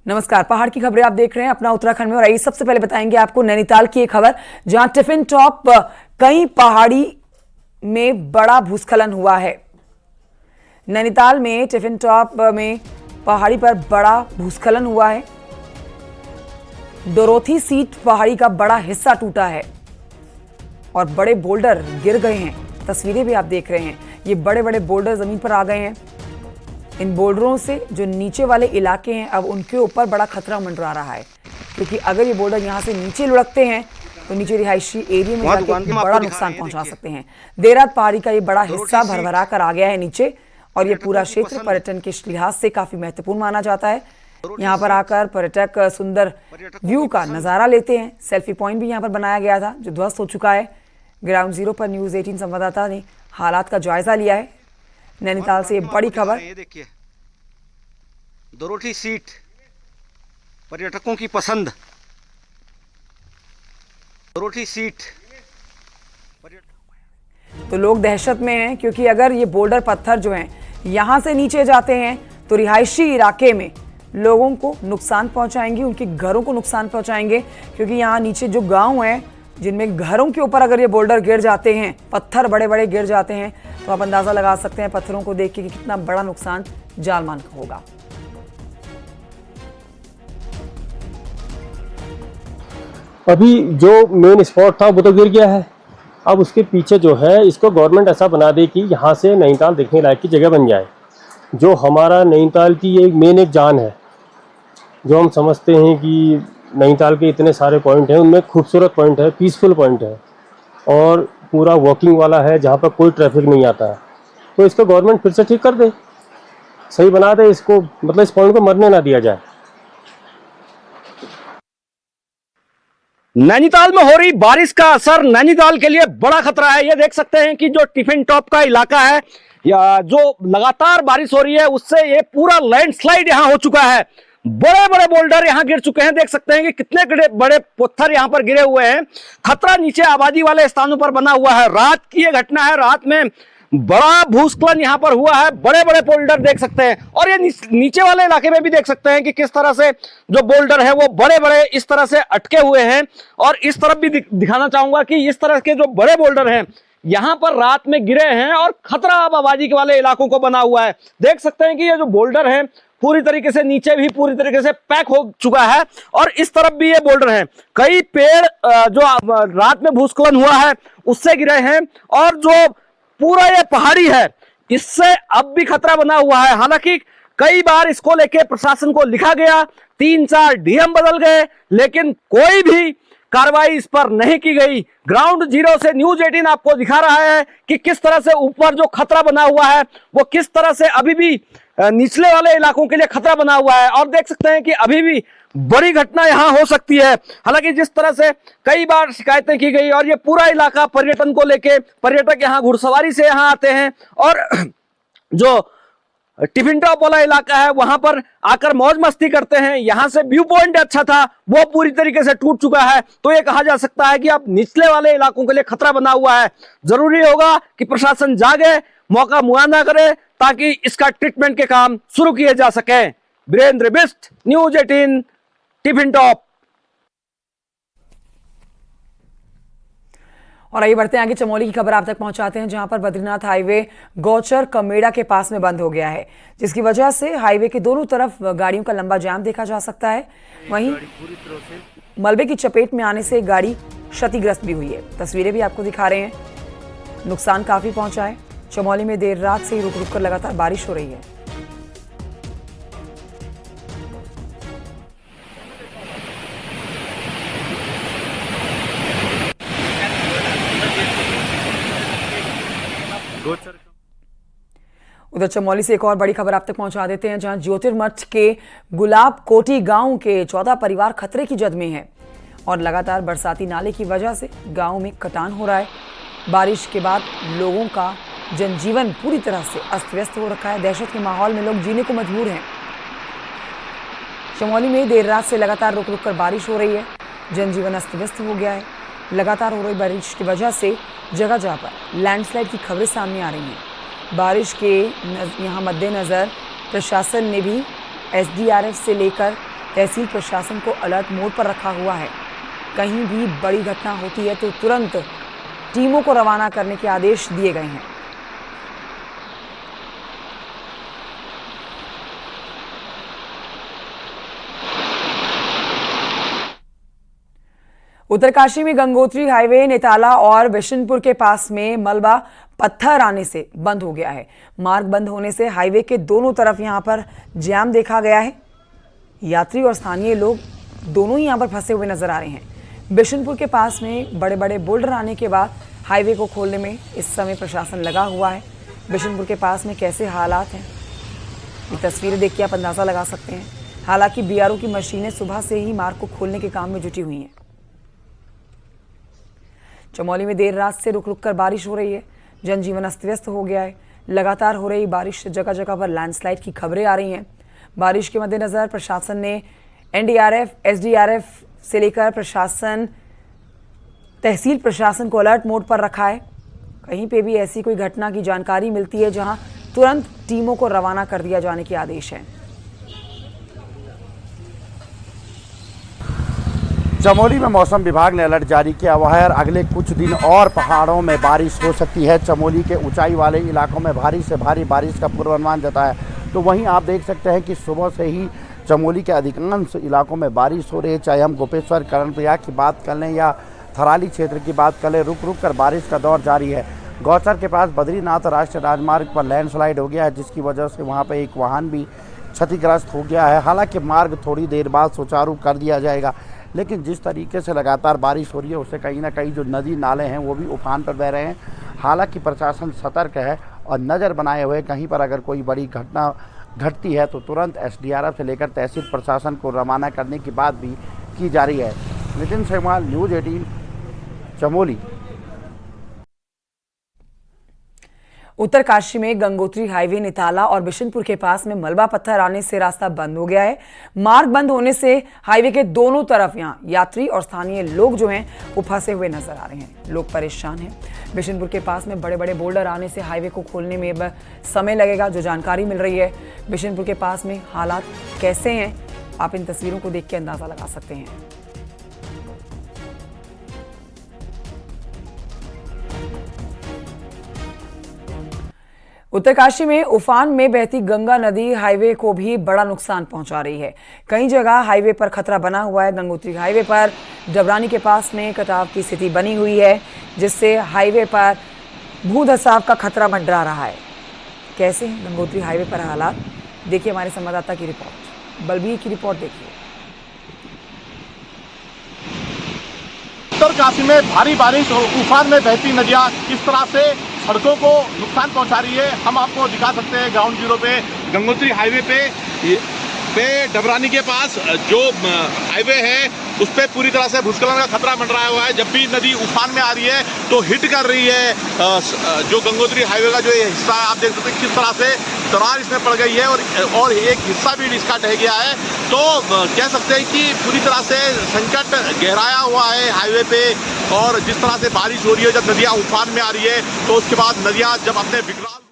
नमस्कार, पहाड़ की खबरें आप देख रहे हैं अपना उत्तराखंड में। और आइए सबसे पहले बताएंगे आपको नैनीताल की एक खबर, जहां टिफिन टॉप कई पहाड़ी में बड़ा भूस्खलन हुआ है। नैनीताल में टिफिन टॉप में पहाड़ी पर बड़ा भूस्खलन हुआ है। डोरोथी सीट पहाड़ी का बड़ा हिस्सा टूटा है और बड़े बोल्डर गिर गए हैं। तस्वीरें भी आप देख रहे हैं, ये बड़े बड़े बोल्डर जमीन पर आ गए हैं। इन बोल्डरों से जो नीचे वाले इलाके हैं, अब उनके ऊपर बड़ा खतरा मंडरा रहा है, क्योंकि अगर ये बोल्डर यहाँ से नीचे लुढ़कते हैं तो नीचे रिहायशी एरिया में जाके बड़ा नुकसान पहुंचा सकते हैं। देर रात पहाड़ी का ये बड़ा हिस्सा भरभरा कर आ गया है नीचे, और ये पूरा क्षेत्र पर्यटन के लिहाज से काफी महत्वपूर्ण माना जाता है। यहाँ पर आकर पर्यटक सुंदर व्यू का नजारा लेते हैं। सेल्फी पॉइंट भी यहाँ पर बनाया गया था, जो ध्वस्त हो चुका है। ग्राउंड जीरो पर न्यूज 18 संवाददाता ने हालात का जायजा लिया है। नैनीताल से बड़ी खबर। ये देखिए, डोरोथी सीट पर्यटकों की पसंद। डोरोथी सीट तो लोग दहशत में हैं, क्योंकि अगर ये बोल्डर पत्थर जो हैं यहां से नीचे जाते हैं तो रिहायशी इलाके में लोगों को नुकसान पहुंचाएंगे, उनके घरों को नुकसान पहुंचाएंगे। क्योंकि यहाँ नीचे जो गांव हैं, जिनमें घरों के ऊपर अगर ये बोल्डर गिर जाते हैं, पत्थर बड़े बड़े गिर जाते हैं, तो आप अंदाजा लगा सकते हैं पत्थरों को देख के कि कितना बड़ा नुकसान जान-माल का होगा। अभी जो मेन स्पॉट था वो तो गिर गया है। अब उसके पीछे जो है, इसको गवर्नमेंट ऐसा बना दे कि यहाँ से नैनीताल देखने लायक की जगह बन जाए। जो हमारा नैनीताल की एक मेन एक जान है, जो हम समझते हैं कि नैनीताल के इतने सारे पॉइंट हैं, उनमें खूबसूरत पॉइंट है, पीसफुल पॉइंट है और पूरा वॉकिंग वाला है, जहाँ पर कोई ट्रैफिक नहीं आता है। तो इसको गवर्नमेंट फिर से ठीक कर दे, सही बना दे इसको, मतलब इस पॉइंट को मरने ना दिया जाए। नैनीताल में हो रही बारिश का असर नैनीताल के लिए बड़ा खतरा है। ये देख सकते हैं कि जो टिफिन टॉप का इलाका है, या जो लगातार बारिश हो रही है, उससे ये पूरा लैंडस्लाइड यहाँ हो चुका है। बड़े बड़े बोल्डर यहाँ गिर चुके हैं। देख सकते हैं कि कितने बड़े पत्थर यहाँ पर गिरे हुए हैं। खतरा नीचे आबादी वाले स्थानों पर बना हुआ है। रात की ये घटना है, रात में बड़ा भूस्खलन यहाँ पर हुआ है। बड़े बड़े बोल्डर देख सकते हैं, और ये नीचे वाले इलाके में भी देख सकते हैं कि किस तरह से जो बोल्डर है वो बड़े बड़े इस तरह से अटके हुए हैं। और इस तरफ भी दिखाना चाहूंगा कि इस तरह के जो बड़े बोल्डर हैं यहाँ पर रात में गिरे हैं, और खतरा अब आबादी के वाले इलाकों को बना हुआ है। देख सकते हैं कि ये जो बोल्डर है पूरी तरीके से नीचे भी पूरी तरीके से पैक हो चुका है, और इस तरफ भी ये बोल्डर है। कई पेड़ जो रात में भूस्खलन हुआ है उससे गिरे हैं, और जो पूरा ये पहाड़ी है इससे अब भी खतरा बना हुआ है। हालांकि कई बार इसको लेके प्रशासन को लिखा गया, 3-4 डीएम बदल गए, लेकिन कोई भी कार्रवाई इस पर नहीं की गई। ग्राउंड जीरो से न्यूज 18 आपको दिखा रहा है कि किस तरह से ऊपर जो खतरा बना हुआ है वो किस तरह से अभी भी निचले वाले इलाकों के लिए खतरा बना हुआ है। और देख सकते हैं कि अभी भी बड़ी घटना यहां हो सकती है। हालांकि जिस तरह से कई बार शिकायतें की गई, और ये पूरा इलाका पर्यटन को लेके, पर्यटक यहां घुड़सवारी से यहां आते हैं, और जो टिफिन टॉप वाला इलाका है वहां पर आकर मौज मस्ती करते हैं। यहां से व्यू पॉइंट अच्छा था, वो पूरी तरीके से टूट चुका है। तो ये कहा जा सकता है कि अब निचले वाले इलाकों के लिए खतरा बना हुआ है। जरूरी होगा कि प्रशासन जागे, मौका मुआयना करे, ताकि इसका ट्रीटमेंट के काम शुरू किए जा सके। Virendra Bisht, news 18, tiffin top. और आइए बढ़ते हैं आगे, चमोली की खबर आप तक पहुंचाते हैं, जहां पर बद्रीनाथ हाईवे गौचर कमेड़ा के पास में बंद हो गया है, जिसकी वजह से हाईवे के दोनों तरफ गाड़ियों का लंबा जाम देखा जा सकता है। वहीं मलबे की चपेट में आने से गाड़ी क्षतिग्रस्त भी हुई है। तस्वीरें भी आपको दिखा रहे हैं, नुकसान काफी पहुंचा है। चमोली में देर रात से ही रुक रुक कर लगातार बारिश हो रही है। उधर चमोली से एक और बड़ी खबर आप तक पहुंचा देते हैं, जहां ज्योतिर्मठ के गुलाब कोटी गांव के 14 परिवार खतरे की जद में हैं, और लगातार बरसाती नाले की वजह से गांव में कटान हो रहा है। बारिश के बाद लोगों का जनजीवन पूरी तरह से अस्त व्यस्त हो रखा है। दहशत के माहौल में लोग जीने को मजबूर हैं। चमोली में देर रात से लगातार रुक रुक कर बारिश हो रही है, जनजीवन अस्त व्यस्त हो गया है। लगातार हो रही बारिश की वजह से जगह जगह पर लैंडस्लाइड की खबरें सामने आ रही हैं। बारिश के यहाँ मद्देनज़र प्रशासन ने भी एसडीआरएफ से लेकर तहसील प्रशासन को अलर्ट मोड पर रखा हुआ है। कहीं भी बड़ी घटना होती है तो तुरंत टीमों को रवाना करने के आदेश दिए गए हैं। उत्तरकाशी में गंगोत्री हाईवे नेताला और बिशनपुर के पास में मलबा पत्थर आने से बंद हो गया है। मार्ग बंद होने से हाईवे के दोनों तरफ यहां पर जाम देखा गया है। यात्री और स्थानीय लोग दोनों ही यहां पर फंसे हुए नजर आ रहे हैं। बिशनपुर के पास में बड़े बड़े बोल्डर आने के बाद हाईवे को खोलने में इस समय प्रशासन लगा हुआ है। बिशनपुर के पास में कैसे हालात हैं, ये तस्वीरें देख के आप अंदाजा लगा सकते हैं। हालांकि बीआरओ की मशीनें सुबह से ही मार्ग को खोलने के काम में जुटी हुई हैं। चमोली में देर रात से रुक रुक कर बारिश हो रही है। जनजीवन अस्त व्यस्त हो गया है। लगातार हो रही बारिश से जगह जगह पर लैंडस्लाइड की खबरें आ रही हैं। बारिश के मद्देनजर प्रशासन ने एनडीआरएफ, एसडीआरएफ से लेकर तहसील प्रशासन को अलर्ट मोड पर रखा है। कहीं पे भी ऐसी कोई घटना की जानकारी मिलती है जहां तुरंत टीमों को रवाना कर दिया जाने के आदेश हैं। चमोली में मौसम विभाग ने अलर्ट जारी किया हुआ है और अगले कुछ दिन और पहाड़ों में बारिश हो सकती है। चमोली के ऊंचाई वाले इलाकों में भारी से भारी बारिश का पूर्वानुमान जताया है। तो वहीं आप देख सकते हैं कि सुबह से ही चमोली के अधिकांश इलाकों में बारिश हो रही है। चाहे हम गोपेश्वर, कर्णप्रयाग की बात कर लें या थराली क्षेत्र की बात कर लें, रुक रुक कर बारिश का दौर जारी है। गौचर के पास बद्रीनाथ राष्ट्रीय राजमार्ग पर लैंडस्लाइड हो गया है, जिसकी वजह से वहाँ पर एक वाहन भी क्षतिग्रस्त हो गया है। हालांकि मार्ग थोड़ी देर बाद सुचारू कर दिया जाएगा, लेकिन जिस तरीके से लगातार बारिश हो रही है उससे कहीं ना कहीं जो नदी नाले हैं वो भी उफान पर बह रहे हैं। हालांकि प्रशासन सतर्क है और नज़र बनाए हुए कहीं पर अगर कोई बड़ी घटना घटती है तो तुरंत एसडीआरएफ से लेकर तहसील प्रशासन को रवाना करने की बात भी की जा रही है। नितिन सेमवाल, न्यूज़ 18, चमोली। उत्तरकाशी में गंगोत्री हाईवे नेताला और बिशनपुर के पास में मलबा पत्थर आने से रास्ता बंद हो गया है। मार्ग बंद होने से हाईवे के दोनों तरफ यहां यात्री और स्थानीय लोग जो हैं वो फंसे हुए नजर आ रहे हैं। लोग परेशान हैं। बिशनपुर के पास में बड़े बड़े बोल्डर आने से हाईवे को खोलने में अब समय लगेगा, जो जानकारी मिल रही है। बिशनपुर के पास में हालात कैसे हैं, आप इन तस्वीरों को देख के अंदाजा लगा सकते हैं। उत्तरकाशी में उफान में बहती गंगा नदी हाईवे को भी बड़ा नुकसान पहुंचा रही है। कई जगह हाईवे पर खतरा बना हुआ है। गंगोत्री हाईवे पर डबरानी के पास में कटाव की स्थिति बनी हुई है, जिससे हाईवे पर भूधसाव का खतरा मंडरा रहा है। कैसे हैं गंगोत्री हाईवे पर हालात, देखिए हमारे संवाददाता की रिपोर्ट। बलबीर की रिपोर्ट देखिए। उत्तरकाशी में भारी बारिश और उफान में बहती नदियां किस तरह से सड़कों को नुकसान पहुंचा रही है, हम आपको दिखा सकते हैं। ग्राउंड जीरो पे गंगोत्री हाईवे पे डबरानी के पास जो हाईवे है उस पर पूरी तरह से भूस्खलन का खतरा मंडराया हुआ है। जब भी नदी उफान में आ रही है तो हिट कर रही है जो गंगोत्री हाईवे का जो ये हिस्सा है। आप देख सकते हैं किस तरह से दरार इसमें पड़ गई है और एक हिस्सा भी इसका ढह गया है। तो कह सकते हैं कि पूरी तरह से संकट गहराया हुआ है हाईवे पे। और जिस तरह से बारिश हो रही है, जब नदियाँ उफान में आ रही है तो उसके बाद नदियाँ जब अपने विकराल